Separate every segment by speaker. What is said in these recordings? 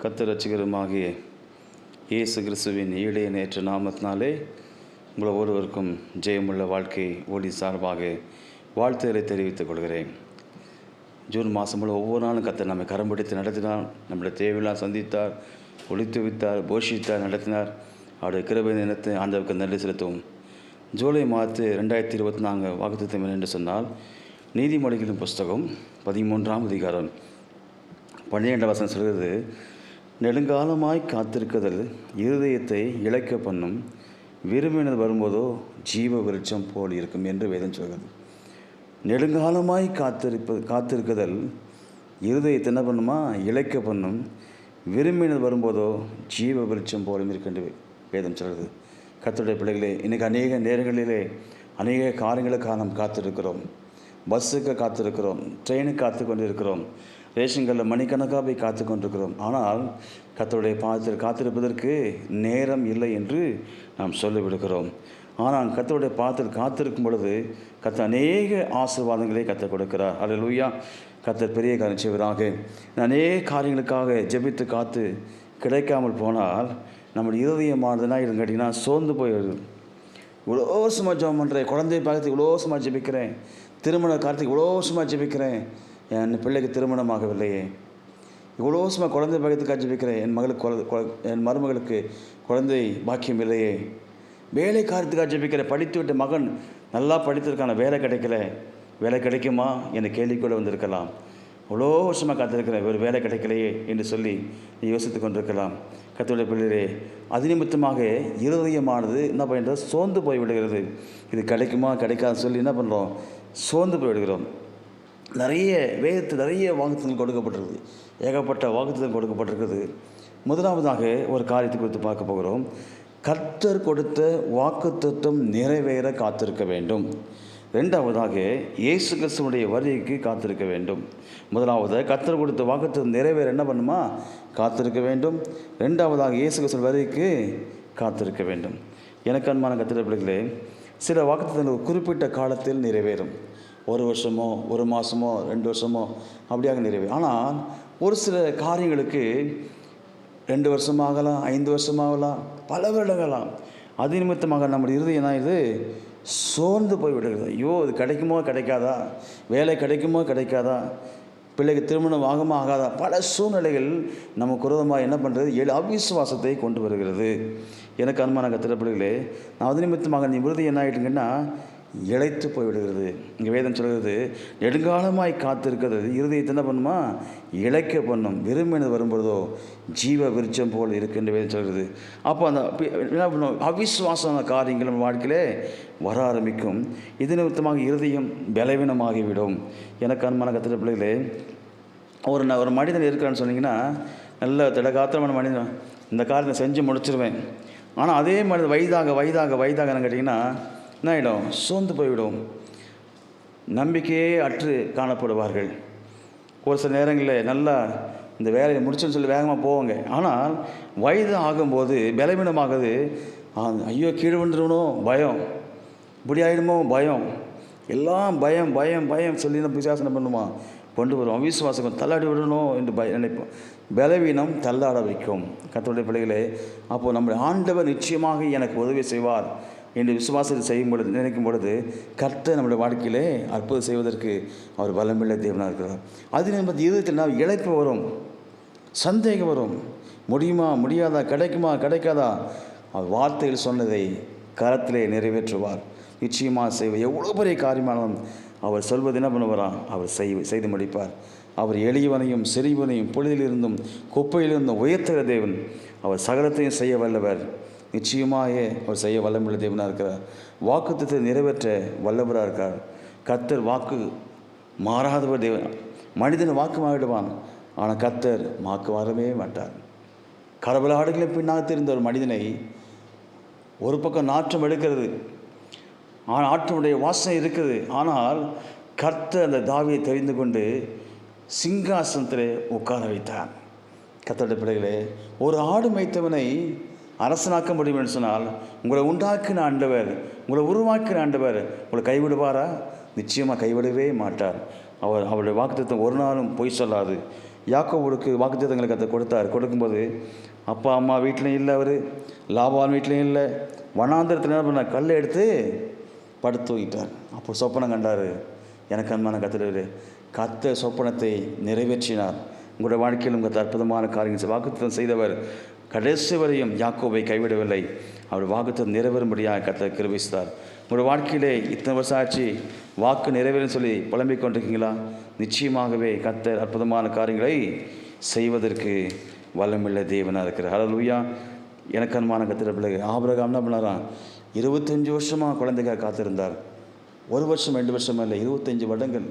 Speaker 1: கர்த்தர் இரட்சகருமாகிய இயேசு கிறிஸ்துவின் ஈடே நேற்று நாமத்தினாலே உங்கள் ஒவ்வொருவருக்கும் ஜெயமுள்ள வாழ்க்கை ஒளி சார்பாக வாழ்த்துக்களை தெரிவித்துக் கொள்கிறேன். ஜூன் மாதம் முழு ஒவ்வொரு நாளும் கர்த்தர் நம்மை கரம் பிடித்து நடத்தினார். நம்முடைய தேவையெல்லாம் சந்தித்தார், ஒளித்து வைத்தார், போஷித்தார், நடத்தினார். அவருடைய கிருபை நினைத்து ஆண்டவருக்கு நன்றி செலுத்துவோம். ஜூலை மாதத்து 2024 வாக்குத்தத்தம் என்று சொன்னால், நீதிமொழிகளின் புஸ்தகம் 13ஆம் அதிகாரம் 12 வசனம் சொல்கிறது, நெடுங்காலமாய் காத்திருக்குதல் இருதயத்தை இளைக்க பண்ணும், விரும்பினது வரும்போதோ ஜீவ விருட்சம் போல் இருக்கும் என்று வேதம் சொல்கிறது. நெடுங்காலமாய் காத்திருக்குதல் இருதயத்தை என்ன பண்ணுமா? இளைக்க பண்ணும், விரும்பினது வரும்போதோ ஜீவ விருட்சம் போலும் இருக்கின்ற வேதம் சொல்கிறது. கர்த்தருடைய பிள்ளைகளே, இன்றைக்கி அநேக நேரங்களிலே அநேக காரியங்களுக்காக நாம் காத்திருக்கிறோம். பஸ்ஸுக்கு காத்திருக்கிறோம், ட்ரெயினுக்கு காத்து கொண்டு இருக்கிறோம், ரேஷன்களில் மணிக்கணக்காக போய் காத்து கொண்டிருக்கிறோம். ஆனால் கர்த்தருடைய பாதத்தில் காத்திருப்பதற்கு நேரம் இல்லை என்று நாம் சொல்லிவிடுகிறோம். ஆனால் கர்த்தருடைய பாதத்தில் காத்திருக்கும் பொழுது கர்த்தர் அநேக ஆசீர்வாதங்களை கர்த்தர் கொடுக்கிறார். அல்லேலூயா! கர்த்தர் பெரிய காரியம் செய்வதாக. அநேக காரியங்களுக்காக ஜெபித்து காத்து கிடைக்காமல் போனால் நம்முடைய இருதயமானதுனா இதுன்னு கேட்டிங்கன்னா சோர்ந்து போயிடுது. இவ்வளோ வருஷமாக ஜெபம் பண்ணுறேன், குழந்தை பார்க்கறதுக்கு இவ்வளோ வருஷமாக ஜெபிக்கிறேன், திருமண காலத்துக்கு இவ்வளோ வருஷமாக ஜெபிக்கிறேன், என் பிள்ளைக்கு திருமணமாகவில்லையே, இவ்வளோ வருஷமாக குழந்தை பாக்கியத்துக்காக ஜெபிக்கிறேன், என் மருமகளுக்கு குழந்தை பாக்கியம் இல்லையே, வேலை காரியத்துக்காக ஜெபிக்கிறேன், படித்து விட்ட மகன் நல்லா படித்ததுக்கான வேலை கிடைக்கல, வேலை கிடைக்குமா என்ற கேள்வி கூட வந்திருக்கலாம். இவ்வளோ வருஷமாக காத்திருக்கிறேன், ஒரு வேலை கிடைக்கலையே என்று சொல்லி யோசித்து கொண்டிருக்கலாம். கர்த்தருடைய பிள்ளைகளே, அது நிமித்தமாக இருதயமானது என்ன பண்ணுறது? சோர்ந்து போய்விடுகிறது. இது கிடைக்குமா கிடைக்காதுன்னு சொல்லி என்ன பண்ணுறோம்? சோர்ந்து போய்விடுகிறோம். நிறைய வேதத்தில் நிறைய வாக்குத்தத்தங்கள் கொடுக்கப்பட்டிருக்குது, ஏகப்பட்ட வாக்குத்தத்தம் கொடுக்கப்பட்டிருக்குது. முதலாவதாக ஒரு காரியத்தை குறித்து பார்க்க போகிறோம். கர்த்தர் கொடுத்த வாக்குத்தத்தம் நிறைவேற காத்திருக்க வேண்டும். ரெண்டாவதாக இயேசு கிறிஸ்துவுடைய வருகைக்கு காத்திருக்க வேண்டும். முதலாவது கர்த்தர் கொடுத்த வாக்குத்தத்தம் நிறைவேற என்ன பண்ணுமா? காத்திருக்க வேண்டும். ரெண்டாவதாக இயேசு கிறிஸ்து வருகைக்கு காத்திருக்க வேண்டும். எனக்கு அன்பான கர்த்தருடைய பிள்ளைகளே, சில வாக்குத்தத்தங்கள் குறிப்பிட்ட காலத்தில் நிறைவேறும். 1 வருஷமோ 1 மாதமோ 2 வருஷமோ அப்படியாக நிறைவேறும். ஆனால் ஒரு சில காரியங்களுக்கு 2 வருஷமாகலாம், 5 வருஷமாகலாம், பல வருடங்களாம். அது நிமித்தமாக நம்முடைய இருதயம் இது சோர்ந்து போய் விடுகிறது. ஐயோ, இது கிடைக்குமோ கிடைக்காதா, வேலை கிடைக்குமோ கிடைக்காதா, பிள்ளைக்கு திருமணம் ஆகுமா ஆகாதா, பல சூழ்நிலைகள் நமக்கு விரோதமாக என்ன பண்ணுறது? அவிசுவாசத்தை கொண்டு வருகிறது. எனக்கு அன்பான கர்த்தருடைய பிள்ளைகளே, நான் அது நிமித்தமாக நீ விருது என்ன ஆகிட்டுங்கன்னா இழைத்து போய்விடுகிறது. இங்கே வேதம் சொல்கிறது, நெடுங்காலமாய் காத்திருக்கிறது இருதயத்தை என்ன பண்ணுமா? இழைக்க பண்ணும், விரும்பினது வரும்பொழுதோ ஜீவ விருட்சம் போல் இருக்கின்ற வேதம் சொல்கிறது. அப்போ அந்த என்ன பண்ணும்? அவிசுவாசமான காரியங்கள் நம்ம வாழ்க்கையிலே வர ஆரம்பிக்கும். இது நிமித்தமாக இருதயம் பலவீனமாகிவிடும். எனக்கு அன்பான கர்த்தருடைய பிள்ளைகளே, ஒரு மனிதன் இருக்கிறான்னு சொன்னீங்கன்னா, நல்ல திடகாத்திரமான மனிதன், இந்த காரியத்தை செஞ்சு முடிச்சிருவேன். ஆனால் அதே மனிதன் வயதாகன்னு கேட்டிங்கன்னா என்ன ஆகிடும்? சோர்ந்து போய்விடும், நம்பிக்கையே அற்று காணப்படுவார்கள். ஒரு சில நேரங்களில் நல்லா இந்த வேலையை முடிச்சுன்னு சொல்லி வேகமாக போவாங்க. ஆனால் வயது ஆகும்போது பலவீனமாகுது. ஐயோ, கீழே விழுந்துருவணும் பயம், இப்படி ஆகிடுமோ பயம், எல்லாம் பயம் பயம் பயம் சொல்லி நம்ம விசுவாசம் பண்ணுமா? கொண்டு வரும். அவிசுவாசம் தள்ளாடி விடணும் என்று நினைப்போம். பலவீனம் தள்ளாட வைக்கும். கர்த்தருடைய பிள்ளைகளே, அப்போது நம்முடைய ஆண்டவர் நிச்சயமாக எனக்கு உதவி செய்வார் என்று விசுவாசத்தை செய்யும் பொழுது, நினைக்கும் பொழுது கர்த்தர் நம்முடைய வாழ்க்கையிலே அற்புதம் செய்வதற்கு அவர் பலமில்லை தேவனாக இருக்கிறார். அது நம்ம இருதயத்தில் இழைப்பு வரும், சந்தேகம் வரும், முடியுமா முடியாதா, கிடைக்குமா கிடைக்காதா. அவர் வார்த்தையில் சொன்னதை கரத்திலே நிறைவேற்றுவார், நிச்சயமாக செய்வார். எவ்வளோ பெரிய காரியமானாலும் அவர் சொல்வது என்ன பண்ணுவாராம்? அவர் செய்து முடிப்பார். அவர் எளியவனையும் சிறியவனையும் பொழுதிலிருந்தும் குப்பையிலிருந்தும் உயர்த்துகிற தேவன். அவர் சகலத்தையும் செய்ய வல்லவர். நிச்சயமாக அவர் செய்ய வல்லமுள்ள தேவனாக இருக்கிறார். வாக்குத்தத்தை நிறைவேற்ற வல்லவராக இருக்கார். கர்த்தர் வாக்கு மாறாதவர் தேவன். மனிதன் வாக்கு மாறிடுவான், ஆனால் கர்த்தர் வாக்கு மாறவே மாட்டார். கரவலாடுகளை பின்னாக தெரிந்த ஒரு மனிதனை ஒரு பக்கம் நாற்றம் எடுக்கிறது, ஆனால் ஆற்றமுடைய வாசனை இருக்குது. ஆனால் கர்த்தர் அந்த தாவியை தெரிந்து கொண்டு சிங்காசனத்திலே உட்கார வைத்தார். கர்த்தருடைய பிள்ளைகளே, ஒரு ஆடு மேய்த்தவனை அரசனாக்க முடியும் என்று சொன்னால், உங்களை உண்டாக்கின ஆண்டவர், உங்களை உருவாக்கின ஆண்டவர் உங்களை கைவிடுவாரா? நிச்சயமாக கைவிடவே மாட்டார். அவருடைய வாக்குத்தத்தம் ஒரு நாளும் பொய் சொல்லாது. யாக்கோபுக்கு வாக்குத்தத்தங்களை கர்த்தர் கொடுத்தார். கொடுக்கும்போது அப்பா அம்மா வீட்லையும் இல்லை, அவர் லாபான் வீட்லையும் இல்லை. வனாந்திரத்தில் என்ன பண்ணார்? கல்லை எடுத்து படுத்து தூங்கிட்டார். அப்போ சொப்பனம் கண்டார். எனக்கு அன்பான கர்த்தரே, கர்த்தர் சொப்பனத்தை நிறைவேற்றினார். உங்களுடைய வாழ்க்கையில் உங்களுக்கு அற்புதமான காரியங்கள் வாக்குத்தத்தம் செய்தவர் கடைசி வரையும் யாக்கோபை கைவிடவில்லை. அவர் வாக்குத்தத்தம் நிறைவேறும்படியாக கர்த்தர் கிருபைத்தார். உங்களுடைய வாழ்க்கையிலே இத்தனை வருஷம் ஆச்சு, வாக்கு நிறைவேறும் சொல்லி புலம்பிக் கொண்டிருக்கீங்களா? நிச்சயமாகவே கர்த்தர் அற்புதமான காரியங்களை செய்வதற்கு வல்லமுள்ள தேவனாக இருக்கிறார். ஹல்லேலூயா. எனக்கு அன்பான கர்த்தர் பிள்ளைகள், ஆபிரகாம் என்ன பண்ணாராம்? 25 வருஷமாக குழந்தைக்காக காத்திருந்தார். 1 வருஷம் 2 வருஷம் இல்லை, 25 வருடங்கள்.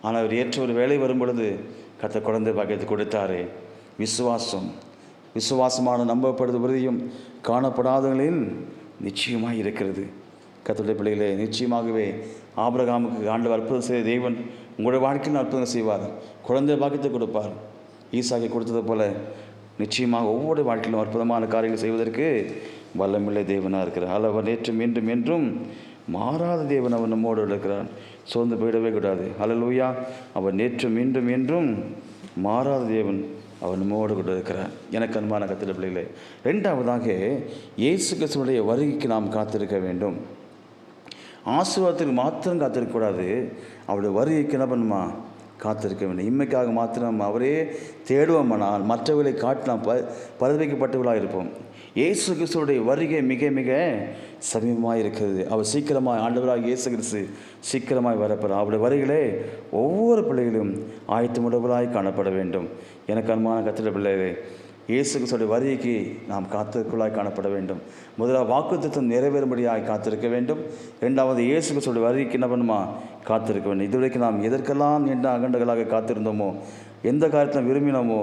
Speaker 1: ஆனால் அவர் ஏற்ற ஒரு வேலை வரும் பொழுது கர்த்தர் குழந்தை பாக்கியத்தை கொடுத்தாரே. விசுவாசமான நம்பப்படுது உறுதியும் காணப்படாதவர்களில் நிச்சயமாக இருக்கிறது. கர்த்தருடைய பிள்ளைகளே, நிச்சயமாகவே ஆபிரகாமுக்கு ஆண்டவர் அற்புதம் செய்த தேவன் உங்களுடைய வாழ்க்கையில் அற்புதம் செய்வார். குழந்தை பாக்கியத்தை கொடுப்பார். ஈசாக்கை கொடுத்தது போல நிச்சயமாக ஒவ்வொரு வாழ்க்கையிலும் அற்புதமான காரியங்கள் செய்வதற்கு வல்லமுள்ள தேவனாக இருக்கிறார். அவர் நேற்றும் இன்றும் என்றும் மாறாத தேவன் அவர் நம்மோடு இருக்கிறார். சோர்ந்து போயிடவே கூடாது. ஹல்லேலூயா. அவர் நேற்றும் இன்றும் என்றும் மாறாத தேவன் அவர் நம்மோடு கூட இருக்கிறார். எனக்கு அன்பான கர்த்தருடைய பிள்ளைகளே, 2வதாக இயேசு கிறிஸ்துவினுடைய வருகைக்கு நாம் காத்திருக்க வேண்டும். ஆசீர்வாதத்துக்கு மாத்திரம் காத்திருக்கக்கூடாது, அவருடைய வருகைக்கு என்ன பண்ணுமா? காத்திருக்க வேண்டும். இன்மைக்காக மாத்திரம் அவரே தேடுவோமானால் மற்றவர்களை காட்டி நாம் பரிதவிக்கப்பட்டவர்களாக இருப்போம். இயேசு கிறிஸ்துவுடைய வருகை மிக மிக சமீபமாக இருக்கிறது. அவர் சீக்கிரமாக, ஆண்டவராக இயேசு கிறிஸ்து சீக்கிரமாய் வரப்போகிறார். அவருடைய வருகையிலே ஒவ்வொரு பிள்ளைகளும் ஆயத்தமுடையவர்களாய் காணப்பட வேண்டும். எனக்கு அன்பான கர்த்தருடைய பிள்ளைகளே, இயேசு கிறிஸ்துவுடைய வருகைக்கு நாம் காத்திருக்குள்ளாய் காணப்பட வேண்டும். முதலாவது வாக்குத்தத்தம் நிறைவேறும்படியாக காத்திருக்க வேண்டும். 2வது இயேசு கிறிஸ்துவுடைய வருகைக்கு என்ன பண்ணுமா? காத்திருக்க வேண்டும். இதுவரைக்கும் நாம் எதற்கெல்லாம் நீண்ட அகண்டங்களாக காத்திருந்தோமோ, எந்த காரியத்தை விரும்பினோமோ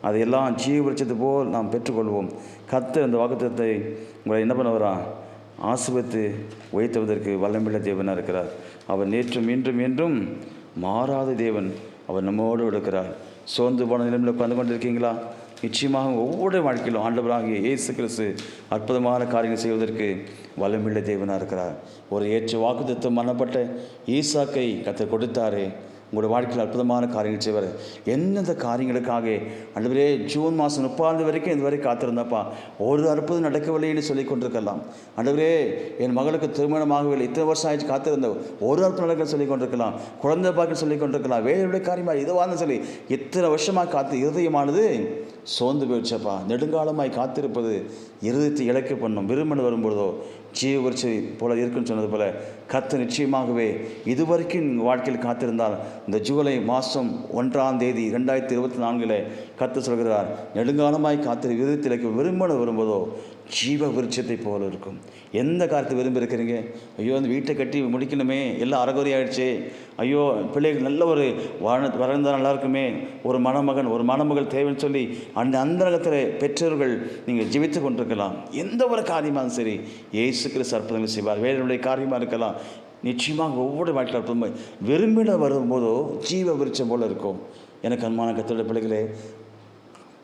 Speaker 1: அதையெல்லாம் ஜீவரிச்சது போல் நாம் பெற்றுக்கொள்வோம். கர்த்தர் அந்த வாக்குத்தத்தத்தை உங்களை என்ன பண்ணுவாரா? ஆசீர்வதித்து உயர்த்துவதற்கு வல்லமுள்ள தேவனாக இருக்கிறார். அவர் நேற்றும் இன்றும் என்றும் மாறாத தேவன். அவர் நம்மோடு இருக்கிறார். சோர்ந்து போன நிலைமையில் உட்கார்ந்து கொண்டிருக்கீங்களா? நிச்சயமாக ஒவ்வொரு வாழ்க்கையிலும் ஆண்டவராகிய இயேசு கிறிஸ்து அற்புதமான காரியங்கள் செய்வதற்கு வல்லமுள்ள தேவனாக இருக்கிறார். ஒரு ஏற்ற வாக்குத்தத்தம் பண்ணப்பட்ட ஈசாக்கை கர்த்தர் கொடுத்தாரே. உங்களோட வாழ்க்கையில் அற்புதமான காரியங்கள் செய்வார். எந்தெந்த காரியங்களுக்காக ஆண்டவரே ஜூன் மாதம் 30 வரைக்கும் இதுவரை காத்திருந்தப்பா, ஒரு அற்புதம் நடக்கவில்லைன்னு சொல்லி கொண்டிருக்கலாம். ஆண்டவரே என் மகளுக்கு திருமணமாகவில்லை, இத்தனை வருஷம் ஆயிடுச்சு காத்திருந்த, ஒரு அற்புதம் நடக்க சொல்லி கொண்டிருக்கலாம். குழந்தை பார்க்க சொல்லி கொண்டிருக்கலாம். வேறுடைய காரியமாக இதுவான்னு சொல்லி இத்தனை வருஷமாக காத்து இருதயமானது சோர்ந்து போயிடுச்சப்பா. நெடுங்காலமாய் காத்திருப்பது இருதயத்தை இழக்க பண்ணும். விரும்பினு வரும்பொழுதோ ஜீவ விருட்சை போல இருக்குன்னு சொன்னது போல கர்த்தர் நிச்சயமாகவே இதுவரைக்கும் வாழ்க்கையில் காத்திருந்தால் இந்த ஜூலை மாதம் 1ஆம் தேதி 2024 கர்த்தர் சொல்கிறார், நெடுங்காலமாய் காத்திரு விருதத்தில் இழக்க விரும்பினு வரும்போதோ ஜீவ விருட்சத்தை போல இருக்கும். எந்த காரியத்தை விரும்பி இருக்கிறீங்க? ஐயோ அந்த வீட்டை கட்டி முடிக்கணுமே, எல்லாம் அறகுறை ஆயிடுச்சே, ஐயோ பிள்ளைகள் நல்ல ஒரு வளர்ந்தால் நல்லா இருக்குமே, ஒரு மணமகன் ஒரு மணமகள் தேவைன்னு சொல்லி அந்த நகத்தில் பெற்றோர்கள் நீங்கள் ஜீவித்து கொண்டிருக்கலாம். எந்த ஒரு காரியமாக சரி, இயேசு கிறிஸ்து அற்புதங்கள் செய்வார். வேறனுடைய காரியமாக இருக்கலாம். நிச்சயமாக ஒவ்வொரு வாழ்க்கையில் அற்புதமாக விரும்பின வரும்போதோ ஜீவ விருட்சம் போல இருக்கும். எனக்கு அன்பான கர்த்தருடைய பிள்ளைகளே,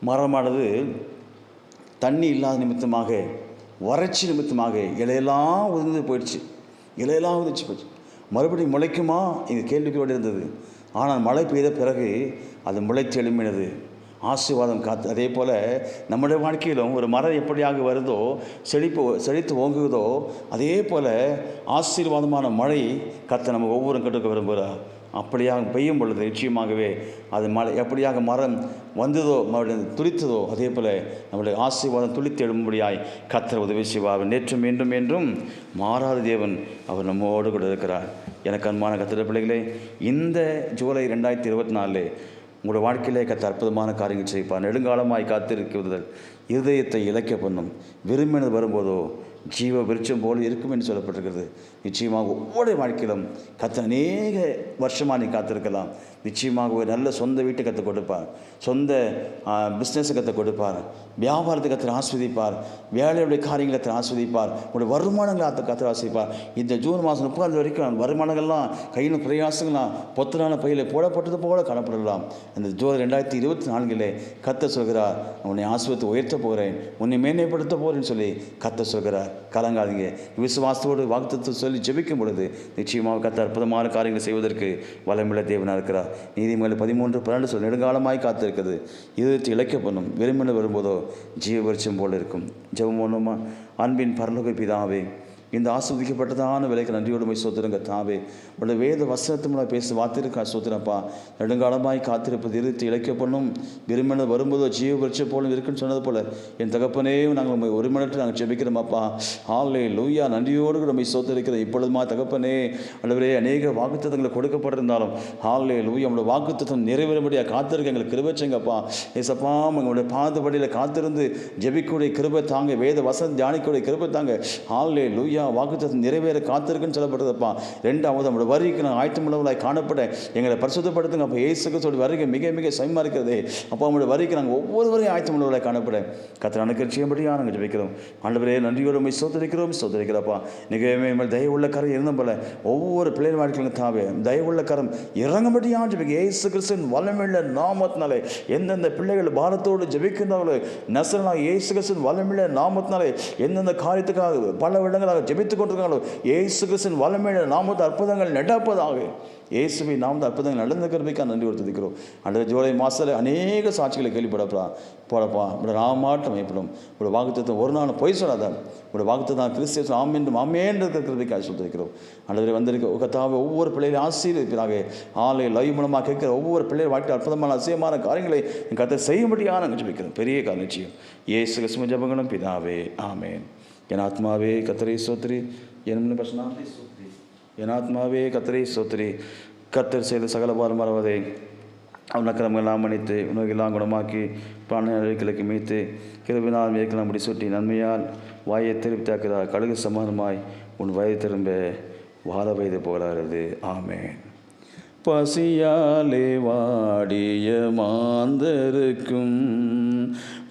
Speaker 1: மரமானது தண்ணி இல்லாத நிமித்தமாக, வறட்சி நிமித்தமாக இலையெல்லாம் உதிர்ந்து போயிடுச்சு. இலையெல்லாம் உதிர்ச்சி போயிடுச்சு. மறுபடியும் முளைக்குமா இங்கே கேள்விகளோடு இருந்தது. ஆனால் மழை பெய்த பிறகு அது முளைத்து எழும்பினது. ஆசீர்வாதம் காத்து. அதே போல் நம்முடைய வாழ்க்கையிலும் ஒரு மரம் எப்படியாக வருதோ, செழித்து ஓங்குவதோ, அதே போல் ஆசீர்வாதமான மழை கர்த்தர் நம்ம ஒவ்வொரு கட்டுக்க விரும்புகிறார். அப்படியாக பெய்யும் பொழுது நிச்சயமாகவே அது மழை எப்படியாக மரம் வந்ததோ மறுபடியும் துளித்ததோ, அதே போல் நம்முடைய ஆசீர்வாதம் துளித்து எழும்படியாய் கர்த்தர் உதவி செய்வார். நேற்றும் என்றும் என்றும் மாறாத தேவன் அவர் நம்மோடு கூட இருக்கிறார். எனக்கு அன்பான கர்த்தருடைய பிள்ளைகளே, இந்த ஜூலை 2024 உங்களோட வாழ்க்கையிலே கர்த்தர் அற்புதமான காரியங்கள் செய்வார். நெடுங்காலமாய் காத்திருக்குதல் இருதயத்தை இழக்க பண்ணும். விரும்பினது வரும்போதோ ஜீவ விருட்சம் போல இருக்கும் என்று சொல்லப்பட்டிருக்கிறது. நிச்சயமாக ஒவ்வொரு வாழ்க்கையிலும் கர்த்தர் அநேக வருஷமாக நீ காத்திருக்கலாம். நிச்சயமாக ஒரு நல்ல சொந்த வீட்டை கற்றுக் கொடுப்பார். சொந்த பிஸ்னஸை கற்றுக் கொடுப்பார். வியாபாரத்தை கர்த்தர் ஆஸ்வதிப்பார். வேலையுடைய காரியங்களை கர்த்தர் ஆஸ்வதிப்பார். உங்களுடைய வருமானங்களை கர்த்தர் ஆஸ்வதிப்பார். இந்த ஜூன் மாதம் 30 வரைக்கும் வருமானங்கள்லாம் கையில் பிரயாசங்கள்லாம் பொத்தலான பையில் போடப்பட்டது போல காணப்படலாம். இந்த ஜூலை 2024 கர்த்தர் சொல்கிறார், உன்னை ஆஸ்வதித்து உயர்த்த போகிறேன், உன்னை மேன்மைப்படுத்த போகிறேன்னு சொல்லி கர்த்தர் சொல்கிறார். கலங்காதீங்க. விசுவாசத்தோடு வாக்குத்தத்தம் சொல்லி ஜெபிக்கும் பொழுது நிச்சயமாக கர்த்தர் அற்புதமான காரியங்களை செய்வதற்கு வல்லமையுள்ள தேவனாக இருக்கிறார். நீதிமொழி 13:12 சொல் நெடுங்காலமாய் காத்திருக்கிறது இதயத்தை இழைக்கப்படும் விரும்பின வரும்போதோ ஜீவவருட்சம் போல் இருக்கும். ஜெபம் பண்ணுமா. அன்பின் பரலோக பிதாவே, இந்த ஆஸ்வதிக்கப்பட்டதான விலைக்கு நன்றியோடு போய் சோத்திரங்க தாவே. உடைய வேத வசனத்தை பேச வாத்திருக்கா சோத்திரப்பா. நெடுங்காலமாய் காத்திருப்பது இருத்தி இழைக்கப்படும் விரும்பினது வரும்போதோ ஜீவ விருட்சம் போலும் இருக்குன்னு சொன்னது போல என் தகப்பனே நாங்கள் ஒரு மணிட்டு நாங்கள் ஜெபிக்கிறோமாப்பா. ஹல்லே லூயா. நன்றியோடு கூட போய் சோத்திருக்கிறோம். இப்பொழுதுமா தகப்பனே ஆண்டவரே அநேக வாக்குத்தத்தங்களை கொடுக்கப்பட்டிருந்தாலும் ஹல்லே லூயா நம்முடைய வாக்குத்தத்தம் நிறைவேறும்படியாக காத்திருக்க எங்களுக்கு கிருபை செய்யுங்கப்பா. ஏசப்பா எங்களுடைய பாதபடியில் காத்திருந்து ஜெபிக்கூடிய கிருபை தாங்க. வேத வசனம் தியானிக்கூடிய கிருபை தாங்க. ஹல்லே லூயா. வாக்குத்தத்தம் நிறைவேற காத்திருக்குன்னு சொல்லப்பட்டதப்பா. ரெண்டாவது நம்முடைய வருகைக்கு நாங்கள் ஆயத்தமுள்ளவர்களாய் காணப்பட எங்களை பரிசுத்தப்படுத்துங்க அப்போ. இயேசு கிறிஸ்துவோட வருகை மிக மிக சமயமாக இருக்கிறதே. அப்போ நம்முடைய வருகைக்கு நாங்கள் ஒவ்வொருவரையும் ஆயத்தமுள்ளவர்களாய் காணப்பட கர்த்தர் அனுக்கிரகம் செய்யும்படியாக நாங்கள் ஜெபிக்கிறோம். ஆண்டவரே நன்றியோடு உம்மை ஸ்தோத்திரிக்கிறோம்ப்பா. நிகழ்வே தயவுள்ள கரம் இருந்த போல ஒவ்வொரு பிள்ளைகள் வாழ்க்கையிலும் தாவே தயவுள்ள கரம் இறங்கும்படியாக ஜெபிக்க இயேசு கிறிஸ்துவின் வல்லமையுள்ள நாமத்தினாலே எந்தெந்த பிள்ளைகள் பாரத்தோடு ஜெபிக்கின்றார்களோ நசரேயனாகிய இயேசு கிறிஸ்துவின் வல்லமையுள்ள நாமத்தினாலே எந்தெந்த காரியத்துக்காக பல இடங்களாக ஜெபித்துக் கொண்டிருக்காங்களோ இயேசு கிறிஸ்துவின் வல்லமையுள்ள நாமத்தை அற்புதங்கள் நடப்பதாக. இயேசுவின் நாமத்தை அற்புதங்கள் நடந்த கருவிக்காக நன்றி கொடுத்துருக்கிறோம். அடுத்த ஜூலை மாதத்தில் அநேக சாட்சிகளை கேள்விப்படப்பா போடப்பா. இப்படி ராமாட்டம் ஏற்படும். இப்படி வாக்குத்தத்தம் ஒரு நாள் பொய் சொல்லாத. இப்படி வாக்குத்தத்தான் கிறிஸ்திய ஆமேன் ஆமேன்ற கருவிக்காக சொல்லிருக்கிறோம். அடுத்த வந்திருக்க கர்த்தாவே ஒவ்வொரு பிள்ளைகளையும் ஆசீர்வதிப்பதாக. ஆலை லைவ் மூலமாக கேட்குற ஒவ்வொரு பிள்ளைகள் வாழ்க்கை அற்புதமான அதிசயமான காரியங்களை என் கர்த்தர் செய்யும்படியாக நாங்கள் ஜெபிக்கிறோம். பெரிய காரியம் நிச்சயம் இயேசு கிறிஸ்துவின் ஜெபங்களும் பிதாவே ஆமேன். என் ஆத்மாவே கர்த்தரை ஸ்தோத்திரி, என் பிரசனாத்தை ஸ்தோத்திரி. என் ஆத்மாவே கர்த்தரை ஸ்தோத்திரி. கர்த்தர் செய்த சகல பாரம் மறவதை அவன் அக்கிரமங்கள்லாம் மன்னித்து உணவுகளாம் குணமாக்கி பிராணர்களுக்கு மீத்து கிருபினால் மேற்கலாம் முடி சுட்டி நன்மையால் வாயை திருப்தியாக்குகிறார். கழுகு சமானமாய் உன் வயது திரும்ப வாழ வயது போகிறாரது. ஆமேன். பசியாலே வாடிய மாந்தருக்கும்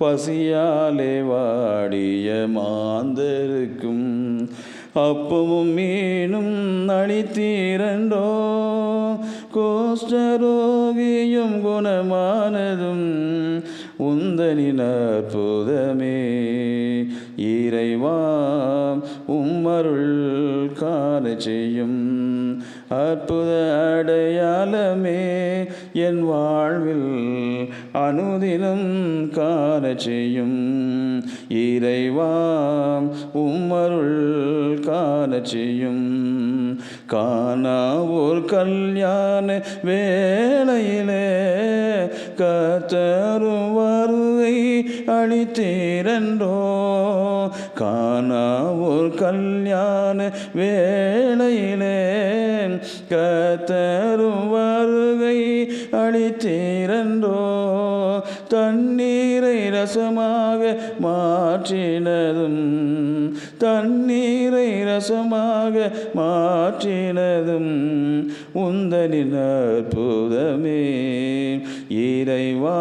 Speaker 1: பசியாலே வாடிய மாந்தருக்கும் அப்பமும் மீனும் அளித்தீரண்டோ. கோஷ்டரோகியும் குணமானதும் உந்தனின் அற்புதமே. இறைவா உம்மருள் காண செய்யும் அற்புத அடையாளமே. என் வாழ்வில் அனுதினம் காண செய்யும் இறைவா உம்மருள் காண செய்யும். காணா ஒரு கல்யாண வேளையிலே கர்த்தரும் வருகை அளித்தீரன்றோ. காணா ஒரு கல்யாண வேளையிலே கர்த்தரும் வருகை அளித்தீரன்றோ. தண்ணீரை ரசமாக மாற்றினதும் தண்ணீரை ரசமாக மாற்றினதும் உந்தனின் அற்புதமே. இறைவா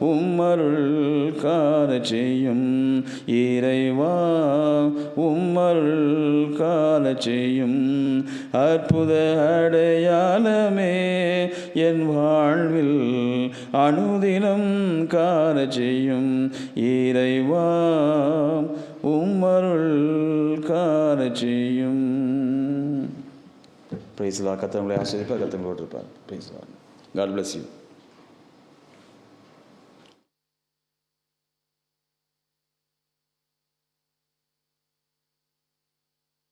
Speaker 1: உம்மருள் காண செய்யும் இறைவா உம்மருள் காண செய்யும் அற்புத அடையாளமே. என் வாழ்வில் அனுதினம் காண செய்யும் இறைவா உம்மருள் காண செய்யும். Praise the Lord. கர்த்தர் உங்களை ஆசீர்வதிப்பார். கர்த்தர் உங்களோடு இருப்பார். Praise the Lord. God bless you.